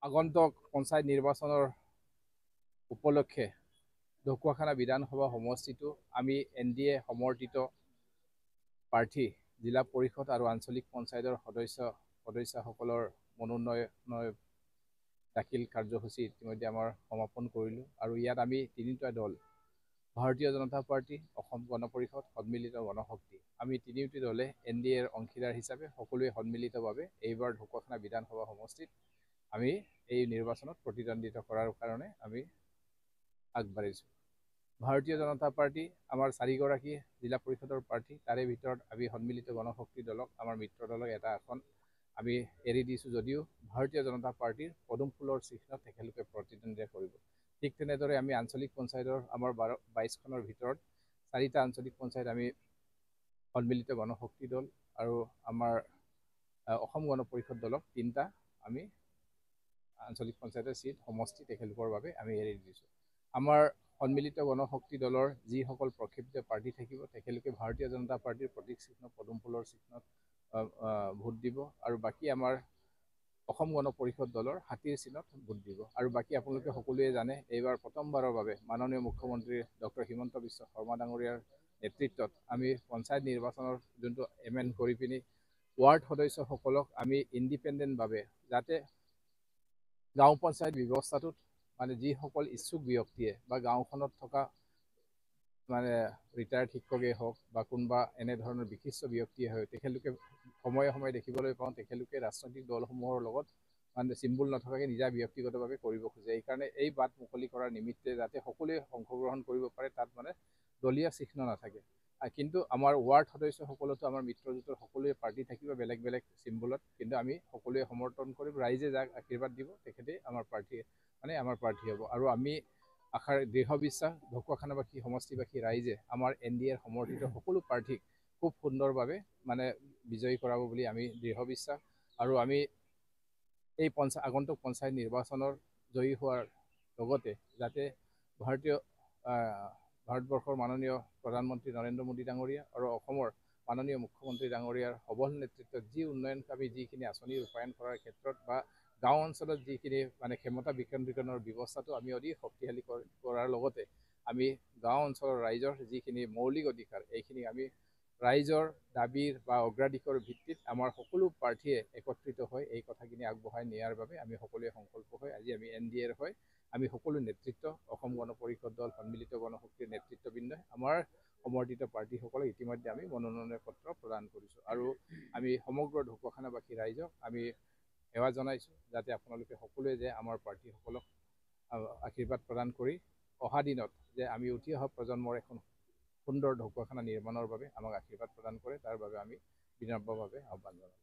আগন্তুক পঞ্চায়ত নিৰ্বাচনৰ উপলক্ষে ঢকুৱাখানা বিধানসভা সমষ্টিটো আমি NDA সমৰ্থিত প্ৰাৰ্থী জিলা পৰিষদ আৰু আঞ্চলিক পঞ্চায়তৰ সদস্যসকলৰ মনোনয়ন দাখিল কাৰ্যসূচী ইতিমধ্যে আমাৰ সমাপন কৰিলোঁ আৰু ইয়াত আমি তিনিটা দল ভাৰতীয় জনতা পাৰ্টি, অসম গণ পৰিষদ, সন্মিলিত গণশক্তি আমি তিনিওটি দলে NDAৰ অংশীদাৰ হিচাপে সকলোৱে সন্মিলিতভাৱে এইবাৰ ঢকুৱাখানা বিধানসভা সমষ্টিত আমি এই নিৰ্বাচনত প্ৰতিদ্বন্দ্বিতা কৰাৰ কাৰণে আমি আগবাঢ়িছোঁ। ভাৰতীয় জনতা পাৰ্টি আমাৰ 4গৰাকী জিলা পৰিষদৰ প্ৰাৰ্থী, তাৰে ভিতৰত আমি সন্মিলিত গণশক্তি দলক আমাৰ মিত্ৰ দলক এটা আসন আমি এৰি দিছোঁ যদিও ভাৰতীয় জনতা পাৰ্টিৰ পদুম ফুলৰ চিহ্নত তেখেতলোকে প্ৰতিদ্বন্দ্বিতা কৰিব। ঠিক তেনেদৰে আমি আঞ্চলিক পঞ্চায়তৰ আমাৰ 22খনৰ ভিতৰত 4টা আঞ্চলিক পঞ্চায়ত আমি সন্মিলিত গণশক্তি দল আৰু আমাৰ অসম গণ পৰিষদ দলক 3টা আমি আঞ্চলিক পঞ্চায়তৰ চিট সমষ্টি তেখেতলোকৰ বাবে আমি এৰি দিছোঁ। আমাৰ সন্মিলিত গণশক্তি দলৰ যিসকল প্ৰক্ষিপ্ত প্ৰাৰ্থী থাকিব তেখেতলোকে ভাৰতীয় জনতা পাৰ্টিৰ প্ৰতীক চিহ্ন পদুম ফুলৰ চিহ্নত ভোট দিব আৰু বাকী আমাৰ অসম গণ পৰিষদ দলৰ হাতীৰ চিহ্নত ভোট দিব আৰু বাকী আপোনালোকে সকলোৱে জানে এইবাৰ প্ৰথমবাৰৰ বাবে মাননীয় মুখ্যমন্ত্ৰী ডক্টৰ হিমন্ত বিশ্ব শৰ্মা ডাঙৰীয়াৰ নেতৃত্বত আমি পঞ্চায়ত নিৰ্বাচনৰ যোনটো এমেণ্ড কৰি পিনি ৱাৰ্ড সদস্যসকলক আমি ইণ্ডিপেণ্ডেণ্টভাৱে যাতে গাঁও পঞ্চায়ত ব্যৱস্থাটোত মানে যিসকল ইচ্ছুক ব্যক্তিয়ে বা গাঁওখনত থকা মানে ৰিটায়াৰ্ড শিক্ষকেই হওক বা কোনোবা এনেধৰণৰ বিশিষ্ট ব্যক্তিয়ে হয় তেখেতলোকে সময়ে সময়ে দেখিবলৈ পাওঁ তেখেতলোকে ৰাজনৈতিক দলসমূহৰ লগত মানে চিম্বল নথকাকৈ নিজা ব্যক্তিগতভাৱে কৰিব খোজে। এইকাৰণে এই বাট মুকলি কৰাৰ নিমিত্তে যাতে সকলোৱে অংশগ্ৰহণ কৰিব পাৰে তাত মানে দলীয় চিহ্ন নাথাকে। কিন্তু আমাৰ ৱাৰ্ড সদস্যসকলতো আমাৰ মিত্ৰজোঁটৰ সকলোৱে পাৰ্টি থাকিব বেলেগ বেলেগ চিম্বলত, কিন্তু আমি সকলোৱে সমৰ্থন কৰিম। ৰাইজে যাক আশীৰ্বাদ দিব তেখেতেই আমাৰ প্ৰাৰ্থী হ'ব আৰু আমি আশাৰ দৃঢ় বিশ্বাস ঢকুৱাখানাবাসী সমষ্টিবাসী ৰাইজে আমাৰ NDAৰ সমৰ্থিত সকলো প্ৰাৰ্থীক খুব সুন্দৰভাৱে মানে বিজয়ী কৰাব বুলি আমি দৃঢ় বিশ্বাস আৰু আমি এই আগন্তুক পঞ্চায়ত নিৰ্বাচনৰ জয়ী হোৱাৰ লগতে যাতে ভাৰতবৰ্ষৰ মাননীয় প্ৰধানমন্ত্ৰী নৰেন্দ্ৰ মোদী ডাঙৰীয়া আৰু অসমৰ মাননীয় মুখ্যমন্ত্ৰী ডাঙৰীয়াৰ সবল নেতৃত্বত যি উন্নয়নকামী যিখিনি আঁচনি ৰূপায়ণ কৰাৰ ক্ষেত্ৰত বা গাঁও অঞ্চলত যিখিনি মানে ক্ষমতা বিকেন্দ্ৰীকৰণৰ ব্যৱস্থাটো আমি অধিক শক্তিশালী কৰাৰ লগতে আমি গাঁও অঞ্চলৰ ৰাইজৰ যিখিনি মৌলিক অধিকাৰ এইখিনি আমি ৰাইজৰ দাবীৰ বা অগ্ৰাধিকাৰৰ ভিত্তিত আমাৰ সকলো প্ৰাৰ্থীয়ে একত্ৰিত হৈ এই কথাখিনি আগবঢ়াই নিয়াৰ বাবে আমি সকলোৱে সংকল্প হৈ আজি আমি NDAৰ হৈ আমি সকলো নেতৃত্ব অসম গণ পৰিষদ দল সন্মিলিত গণশক্তিৰ নেতৃত্ববৃন্দই আমাৰ সমৰ্থিত প্ৰাৰ্থীসকলক ইতিমধ্যে আমি মনোনয়ন পত্ৰ প্ৰদান কৰিছোঁ আৰু আমি সমগ্ৰ ঢকুৱাখানাবাসী ৰাইজক আমি সেৱা জনাইছোঁ যাতে আপোনালোকে সকলোৱে যে আমাৰ প্ৰাৰ্থীসকলক আশীৰ্বাদ প্ৰদান কৰি অহা দিনত যে আমি উঠি অহা প্ৰজন্মৰ এখন সুন্দৰ ঢকুৱাখানা নিৰ্মাণৰ বাবে আমাক আশীৰ্বাদ প্ৰদান কৰে তাৰ বাবে আমি বিনম্ৰভাৱে আহ্বান জনাওঁ।